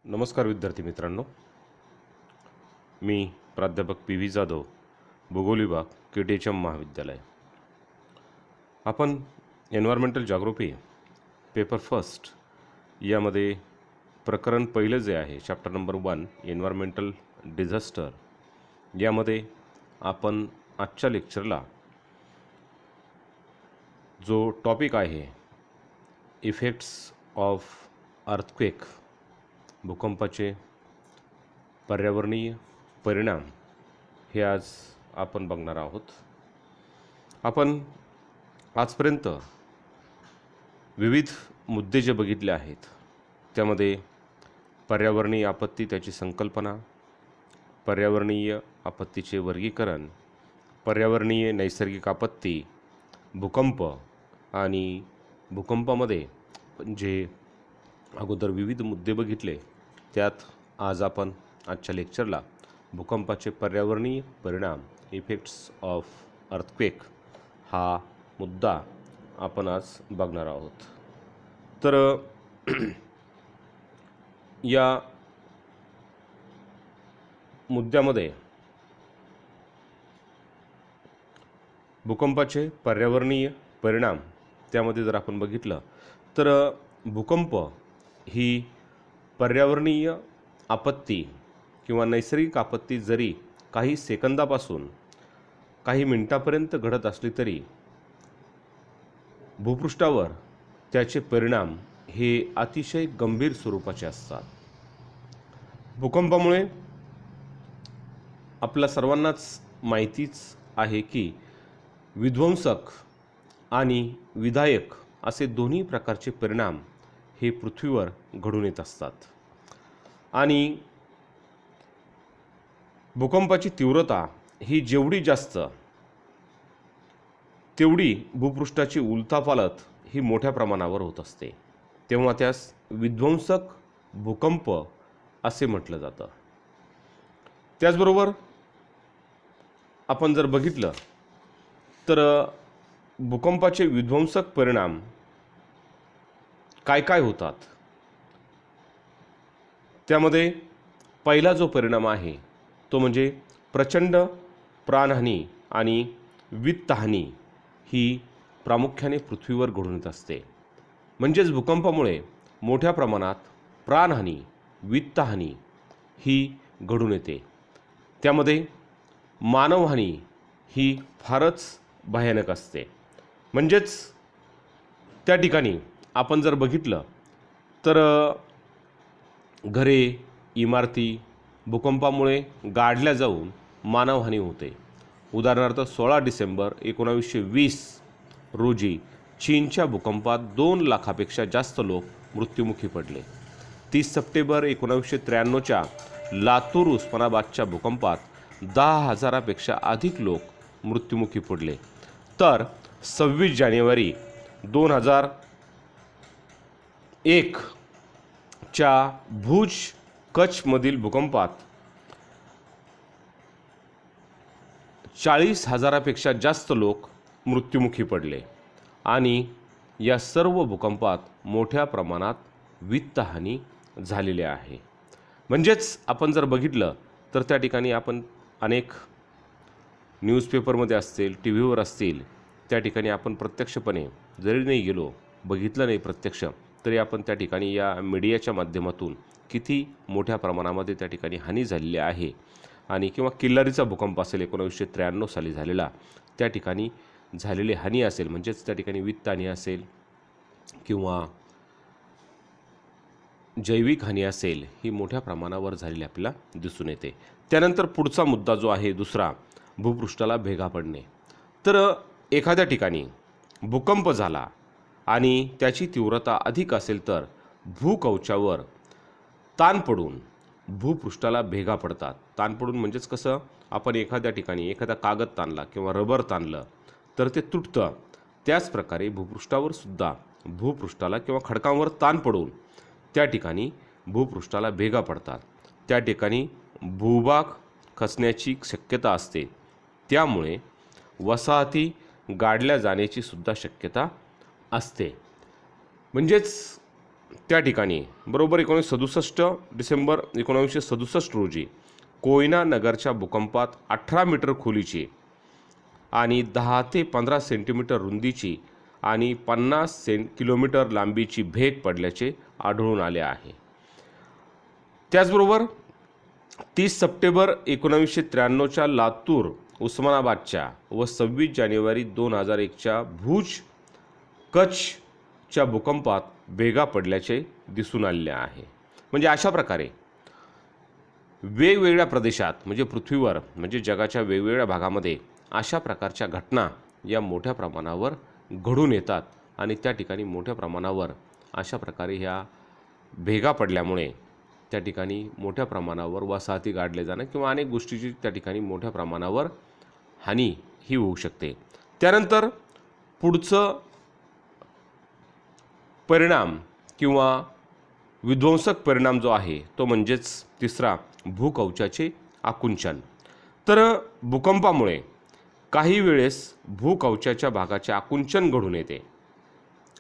नमस्कार विद्यार्थी मित्रांनो, मी प्राध्यापक पी व्ही जाधव, भूगोल विभाग KTHM महाविद्यालय. आपण एन्व्हायरमेंटल जॉग्राफी पेपर फर्स्ट यामध्ये प्रकरण पहिलं जे आहे चॅप्टर नंबर 1 एन्व्हायरमेंटल डिझास्टर यामध्ये आपण आजच्या लेक्चरला जो टॉपिक आहे इफेक्ट्स ऑफ अर्थक्वेक, भूकंपाचे पर्यावरणीय परिणाम, हे आज आपण बघणार आहोत. आपण आजपर्यंत विविध मुद्दे जे बघितले आहेत त्यामध्ये पर्यावरणीय आपत्ती, त्याची संकल्पना, पर्यावरणीय आपत्तीचे वर्गीकरण, पर्यावरणीय नैसर्गिक आपत्ती, भूकंप आणि भूकंपामध्ये जे अगोदर विविध मुद्दे बघितले त्यात आज आपण आजच्या लेक्चरला भूकंपाचे पर्यावरणीय परिणाम, इफेक्ट्स ऑफ अर्थक्वेक, हा मुद्दा आपण आज बघणार आहोत. तर या मुद्द्यामध्ये भूकंपाचे पर्यावरणीय परिणाम त्यामध्ये जर आपण बघितलं तर भूकंप ही पर्यावरणीय आपत्ती किंवा नैसर्गिक आपत्ती जरी काही सेकंदापासून काही मिनिटापर्यंत घडत असली तरी भूपृष्ठावर त्याचे परिणाम हे अतिशय गंभीर स्वरूपाचे असतात. भूकंपामुळे आपल्या सर्वांनाच माहितीच आहे की विध्वंसक आणि विधायक असे दोन्ही प्रकारचे परिणाम हे पृथ्वीवर घडून येत असतात. आणि भूकंपाची तीव्रता ही जेवढी जास्त तेवढी भूपृष्ठाची उलथापालथ ही मोठ्या प्रमाणावर होत असते, तेव्हा त्यास विध्वंसक भूकंप असे म्हटलं जातं. त्याचबरोबर आपण जर बघितलं तर भूकंपाचे विध्वंसक परिणाम काय काय होतात त्यामध्ये पहिला जो परिणाम आहे तो म्हणजे प्रचंड प्राणहानी आणि वित्तहानी ही प्रामुख्याने पृथ्वीवर घडून येत असते. म्हणजेच भूकंपामुळे मोठ्या प्रमाणात प्राणहानी, वित्तहानी ही घडून येते. त्यामध्ये मानवहानी ही फारच भयानक असते. म्हणजेच त्या ठिकाणी आपण जर बघितलं तर घरे, इमारती भूकंपामुळे गाडल्या जाऊन मानवहानी होते. उदाहरणार्थ 16 डिसेंबर 1920 रोजी चीनच्या भूकंपात 2 लाखापेक्षा जास्त लोक मृत्युमुखी पडले. 30 सप्टेंबर 1993च्या लातूर उस्मानाबादच्या भूकंपात 10,000पेक्षा अधिक लोक मृत्युमुखी पडले. तर 26 जानेवारी 2001च्या भुज कच्छमधील भूकंपात 40,000पेक्षा जास्त लोक मृत्युमुखी पडले. आणि या सर्व भूकंपात मोठ्या प्रमाणात वित्तहानी झालेली आहे. म्हणजेच आपण जर बघितलं तर त्या ठिकाणी आपण अनेक न्यूजपेपरमध्ये असतील, टी व्हीवर असतील, त्या ठिकाणी आपण प्रत्यक्षपणे जरी नाही गेलो, बघितलं नाही प्रत्यक्ष, तरी आपण त्या ठिकाणी या मीडियाच्या माध्यमातून किती मोठ्या प्रमाणामध्ये त्या ठिकाणी हानी झालेली आहे. आणि किंवा किल्लारीचा भूकंप असेल 1993 साली झालेला, त्या ठिकाणी झालेली हानी असेल, म्हणजेच त्या ठिकाणी वित्तहानी असेल किंवा जैविक हानी असेल, ही मोठ्या प्रमाणावर झालेली आपल्याला दिसून येते. त्यानंतर पुढचा मुद्दा जो आहे दुसरा, भूपृष्ठाला भेगा पडणे. तर एखाद्या ठिकाणी भूकंप झाला आणि त्याची तीव्रता अधिक असेल तर भूकवचावर ताण पडून भूपृष्ठाला भेगा पडतात. ताण पडून म्हणजेच कसं, आपण एखाद्या ठिकाणी एखादा कागद ताणला किंवा रबर ताणलं तर ते तुटतं. त्याच प्रकारे भूपृष्ठावर सुद्धा भूपृष्ठाला किंवा खडकांवर ताण पडून त्या ठिकाणी भूपृष्ठाला भेगा पडतात. त्या ठिकाणी भूभाग खचण्याची शक्यता असते. त्यामुळे वसाहती गाडल्या जाण्याची सुद्धा शक्यता असते. म्हणजेच त्या ठिकाणी बरोबर 1967 डिसेंबर 1967 रोजी कोयना नगरच्या भूकंपात 18 मीटर खोलीची आणि 10 ते 15 सेंटीमीटर रुंदीची आणि 50 किलोमीटर लांबीची भेग पडल्याचे आढळून आले आहे. त्याचबरोबर 30 सप्टेंबर 1993च्या लातूर उस्मानाबादच्या व 26 जानेवारी 2001च्या भुज कच्छच्या भूकंपात भेगा पडल्याचे दिसून आलेले आहे. म्हणजे अशा प्रकारे वेगवेगळ्या प्रदेशात म्हणजे पृथ्वीवर म्हणजे जगाच्या वेगवेगळ्या भागामध्ये अशा प्रकारच्या घटना या मोठ्या प्रमाणावर घडून येतात आणि त्या ठिकाणी मोठ्या प्रमाणावर अशा प्रकारे ह्या भेगा पडल्यामुळे त्या ठिकाणी मोठ्या प्रमाणावर वसाहती गाडले जाणं किंवा अनेक गोष्टीची त्या ठिकाणी मोठ्या प्रमाणावर हानी ही होऊ शकते. त्यानंतर पुढचं परिणाम किंवा विध्वंसक परिणाम जो आहे तो म्हणजेच तिसरा भूकवचाचे आकुंचन. तर भूकंपामुळे काही वेळेस भूकवचाच्या भागाचे आकुंचन घडून येते.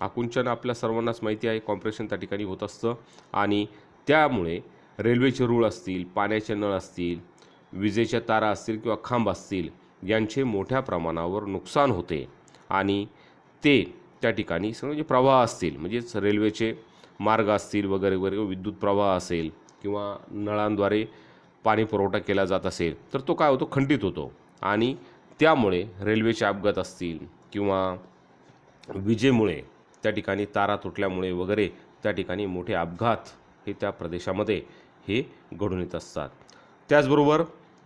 आकुंचन आपल्या सर्वांनाच माहिती आहे, कॉम्प्रेशन त्या ठिकाणी होत असतं आणि त्यामुळे रेल्वेचे रूळ असतील, पाण्याचे नळ असतील, विजेच्या तारा असतील किंवा खांब असतील यांचे मोठ्या प्रमाणावर नुकसान होते आणि ते त्या ठिकाणी म्हणजे प्रवाह असतील म्हणजेच रेल्वेचे मार्ग असतील वगैरे वगैरे विद्युत प्रवाह असेल किंवा नळांद्वारे पाणी पुरवठा केला जात असेल तर तो काय होतो खंडित होतो आणि त्यामुळे रेल्वेचे अपघात असतील किंवा विजेमुळे त्या ठिकाणी तारा तुटल्यामुळे वगैरे त्या ठिकाणी मोठे अपघात हे त्या प्रदेशामध्ये हे घडून येत असतात. त्याचबरोबर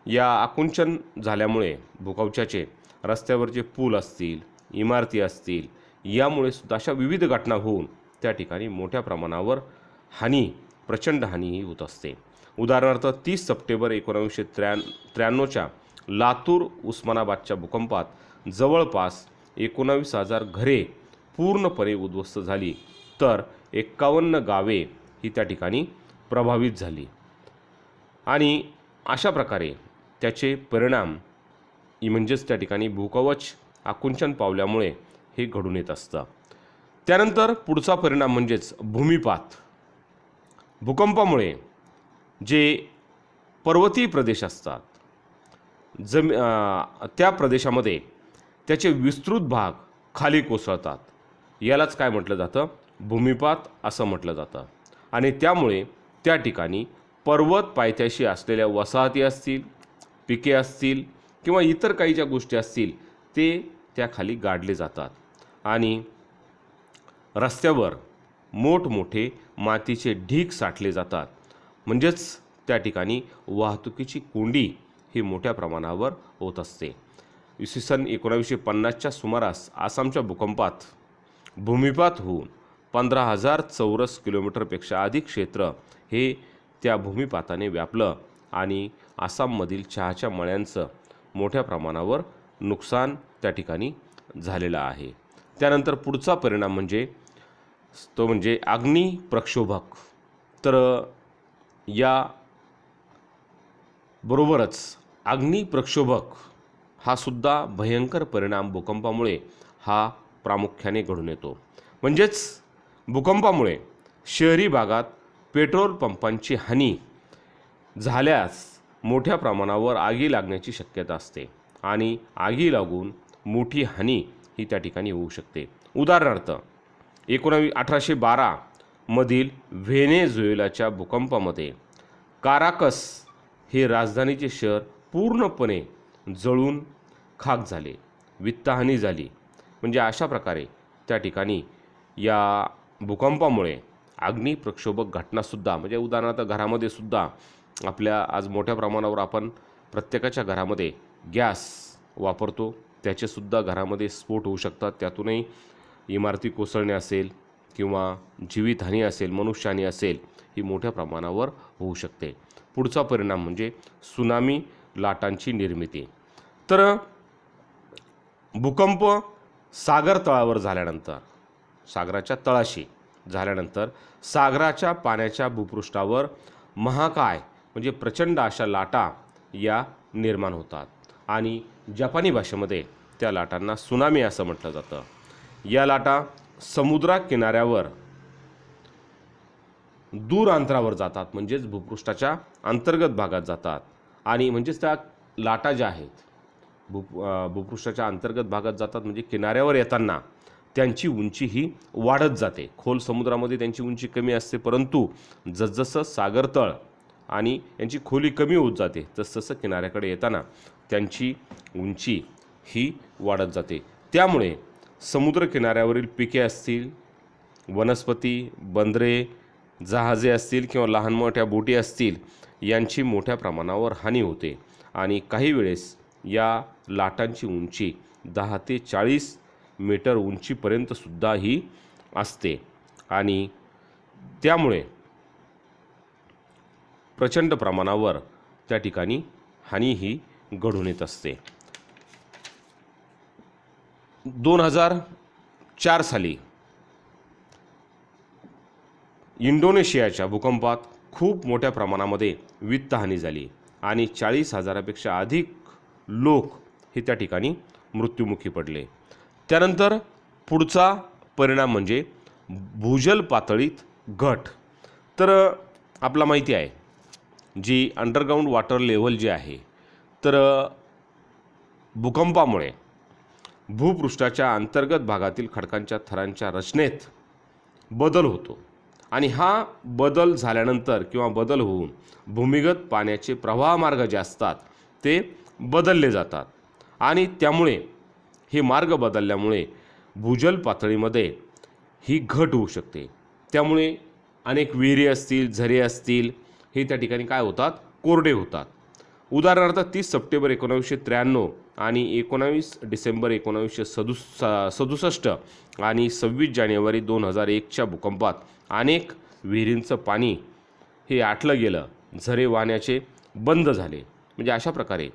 या आकुंचन झाल्यामुळे भूकवचाचे रस्त्यावरचे पूल असतील, इमारती असतील यामुळे सुद्धा अशा विविध घटना होऊन त्या ठिकाणी मोठ्या प्रमाणावर हानी प्रचंड हानीही होत असते. उदाहरणार्थ 30 सप्टेंबर 1993च्या लातूर उस्मानाबादच्या भूकंपात जवळपास 19,000 घरे पूर्णपणे उद्ध्वस्त झाली तर 51 गावे ही त्या ठिकाणी प्रभावित झाली आणि अशा प्रकारे त्याचे परिणाम म्हणजेच त्या ठिकाणी भूकवच आकुंचन पावल्यामुळे हे घडून येत असतं. त्यानंतर पुढचा परिणाम म्हणजेच भूमिपात. भूकंपामुळे जे पर्वतीय प्रदेश असतात त्या प्रदेशामध्ये त्याचे विस्तृत भाग खाली कोसळतात. यालाच काय म्हटलं जातं भूमिपात असं म्हटलं जातं आणि त्यामुळे त्या ठिकाणी पर्वत पायथ्याशी असलेल्या वसाहती असतील, पिके असतील किंवा इतर काही ज्या गोष्टी असतील ते त्याखाली गाडले जातात आणि रस्त्यावर मोठमोठे मातीचे ढीग साठले जातात. म्हणजेच त्या ठिकाणी वाहतुकीची कोंडी ही मोठ्या प्रमाणावर होत असते. इसवी सन 1950च्या सुमारास आसामच्या भूकंपात भूमिपात होऊन 15,000 चौरस किलोमीटरपेक्षा अधिक क्षेत्र हे त्या भूमिपाताने व्यापलं आणि आसाममधील चहाच्या मळ्यांचं मोठ्या प्रमाणावर नुकसान त्या ठिकाणी झालेलं आहे. त्यानंतर पुढचा परिणाम म्हणजे तो म्हणजे अग्नी प्रक्षोभक. तर या बरोबरच अग्नी प्रक्षोभक हा सुद्धा भयंकर परिणाम भूकंपामुळे हा प्रामुख्याने घडून येतो. म्हणजेच भूकंपामुळे शहरी भागात पेट्रोल पंपांची हानी झाल्यास मोठ्या प्रमाणावर आगी लागण्याची शक्यता असते आणि आगी लागून मोठी हानी ही त्या ठिकाणी होऊ शकते. उदाहरणार्थ 1812 मधील व्हेनेझुएलाच्या भूकंपामध्ये काराकस हे राजधानीचे शहर पूर्णपणे जळून खाक झाले, वित्तहानी झाली. म्हणजे अशा प्रकारे त्या ठिकाणी या भूकंपामुळे अग्नी प्रक्षोभक घटनासुद्धा म्हणजे उदाहरणार्थ घरामध्ये सुद्धा आपल्या आज मोठ्या प्रमाणावर आपण प्रत्येकाच्या घरामध्ये गॅस वापरतो, त्याचेसुद्धा घरामध्ये स्फोट होऊ शकतात. त्यातूनही इमारती कोसळणे असेल किंवा जीवितहानी असेल, मनुष्यहानी असेल ही मोठ्या प्रमाणावर होऊ शकते. पुढचा परिणाम म्हणजे सुनामी लाटांची निर्मिती. तर भूकंप सागर तळावर झाल्यानंतर सागराच्या तळाशी झाल्यानंतर सागराच्या पाण्याच्या भूपृष्ठावर महाकाय म्हणजे प्रचंड अशा लाटा या निर्माण होतात आणि जपानी भाषेमध्ये त्या लाटांना सुनामी असं म्हटलं जातं. या लाटा समुद्रा किनाऱ्यावर दूर अंतरावर जातात, म्हणजेच भूपृष्ठाच्या अंतर्गत भागात जातात आणि म्हणजेच त्या लाटा ज्या आहेत भूपृष्ठाच्या अंतर्गत भागात जातात, म्हणजे किनाऱ्यावर येताना त्यांची उंची ही वाढत जाते. खोल समुद्रामध्ये त्यांची उंची कमी असते, परंतु जसजसं सागरतळ आणि यांची खोली कमी होत जाते तसतसं किनाऱ्याकडे येताना त्यांची उंची ही वाढत जाते. त्यामुळे समुद्र किनाऱ्यावरील पिके असतील, वनस्पती, बंदरे, जहाजे असतील किंवा लहान मोठ्या बोटी असतील यांची मोठ्या प्रमाणावर हानी होते आणि काही वेळेस या लाटांची उंची 10 ते 40 मीटर उंचीपर्यंतसुद्धा ही असते आणि त्यामुळे प्रचंड प्रमाणावर त्या ठिकाणी हानी ही घडून येत असते. 2004 साली इंडोनेशियाच्या भूकंपात खूप मोठ्या प्रमाणामध्ये वित्तहानी झाली आणि 40,000पेक्षा अधिक लोक हे त्या ठिकाणी मृत्युमुखी पडले. त्यानंतर पुढचा परिणाम म्हणजे भूजल पातळीत घट. तर आपला माहिती आहे जी अंडरग्राऊंड वॉटर लेव्हल जी आहे, तर भूकंपामुळे भूपृष्ठाच्या अंतर्गत भागातील खडकांच्या थरांच्या रचनेत बदल होतो आणि हा बदल झाल्यानंतर किंवा बदल होऊन भूमिगत पाण्याचे प्रवाहमार्ग जे असतात ते बदलले जातात आणि त्यामुळे हे मार्ग बदलल्यामुळे भूजल पातळीमध्ये ही घट होऊ शकते. त्यामुळे अनेक विहिरी असतील, झरे असतील, हे त्या ठिकाणी काय होतात, कोरडे होतात. उदाहरणार्थ 30 सप्टेंबर 1993 आणि 19 डिसेंबर 1967 आणि 26 जानेवारी 2001च्या भूकंपात अनेक विहिरींचं पाणी हे आटलं गेलं, झरे वाहण्याचे बंद झाले. म्हणजे अशा प्रकारे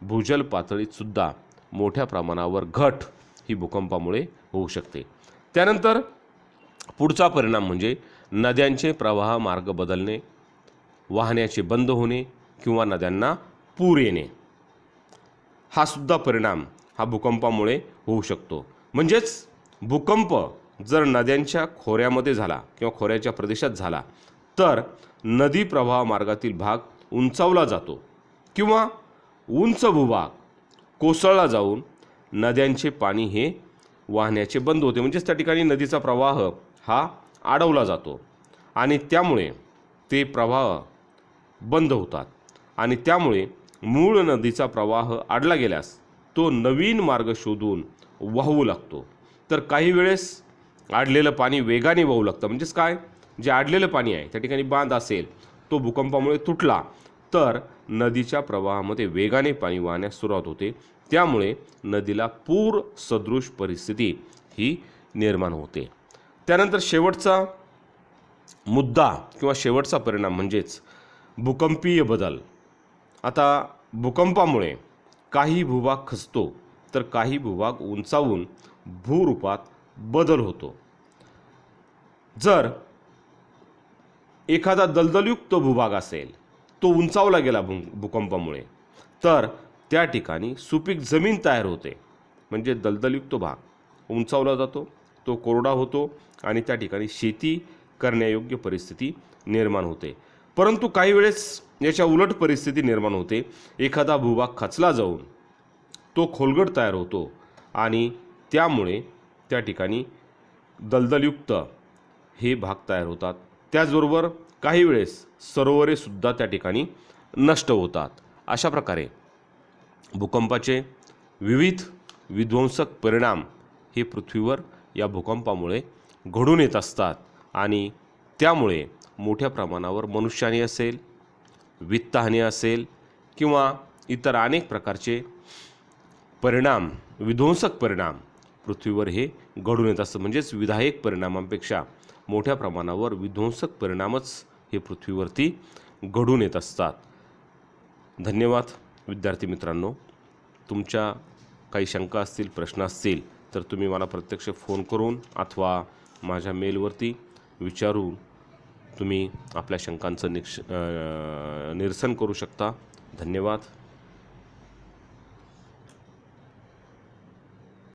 भूजल पातळीतसुद्धा मोठ्या प्रमाणावर घट ही भूकंपामुळे होऊ शकते. त्यानंतर पुढचा परिणाम म्हणजे नद्यांचे प्रवाह मार्ग बदलणे, वाहण्याचे बंद होणे किंवा नद्यांना पूर येणे, हा सुद्धा परिणाम हा भूकंपामुळे होऊ शकतो. म्हणजेच भूकंप जर नद्यांच्या खोऱ्यामध्ये झाला किंवा खोऱ्याच्या प्रदेशात झाला तर नदी प्रवाह मार्गातील भाग उंचावला जातो किंवा उंच भूभाग कोसळला जाऊन नद्यांचे पाणी हे वाहण्याचे बंद होते. म्हणजेच त्या ठिकाणी नदीचा प्रवाह हा अडवला जातो आणि त्यामुळे ते प्रवाह बंद होतात आणि त्यामुळे मूळ नदीचा प्रवाह अडला गेल्यास तो नवीन मार्ग शोधून वाहू लागतो. तर काही वेळेस अडलेलं पाणी वेगाने वाहू लागतं. म्हणजेच काय, जे अडलेलं पाणी आहे त्या ठिकाणी बांध असेल, तो भूकंपामुळे तुटला तर नदीच्या प्रवाहामध्ये वेगाने पाणी वाहण्यास सुरुवात होते. त्यामुळे नदीला पूर सदृश परिस्थिती ही निर्माण होते. त्यानंतर शेवटचा मुद्दा किंवा शेवटचा परिणाम म्हणजेच भूकंपीय बदल. आता भूकंपामुळे काही भूभाग खचतो तर काही भूभाग उंचावून भूरूपात बदल होतो. जर एखादा दलदलयुक्त भूभाग असेल, तो उंचावला गेला भूकंपामुळे, तर त्या ठिकाणी सुपीक जमीन तयार होते. म्हणजे दलदलयुक्त भाग उंचावला जातो, तो कोरडा होतो आणि त्या ठिकाणी शेती करण्यायोग्य परिस्थिती निर्माण होते. परंतु काही वेळेस याच्या उलट परिस्थिती निर्माण होते. एखादा भूभाग खचला जाऊन तो खोलगट तयार होतो आणि त्यामुळे त्या ठिकाणी दलदलयुक्त हे भाग तयार होतात. त्याचबरोबर काही वेळेस सरोवरेसुद्धा त्या ठिकाणी नष्ट होतात. अशा प्रकारे भूकंपाचे विविध विध्वंसक परिणाम हे पृथ्वीवर या भूकंपामुळे घडून येत असतात आणि त्यामुळे मोठ्या प्रमाणावर मनुष्यहानी असेल, वित्तहानी असेल किंवा इतर अनेक प्रकारचे परिणाम, विध्वंसक परिणाम पृथ्वीवर हे घडून येत असतं. म्हणजेच विधायक परिणामांपेक्षा मोठ्या प्रमाणावर विध्वंसक परिणामच हे पृथ्वीवरती घडून येत असतात. धन्यवाद विद्यार्थी मित्रांनो. तुमच्या काही शंका असतील, प्रश्न असतील तर तुम्ही मला प्रत्यक्ष फोन करून अथवा माझ्या मेलवरती विचारून तुम्ही आपल्या शंकांचं निरसन करू शकता. धन्यवाद.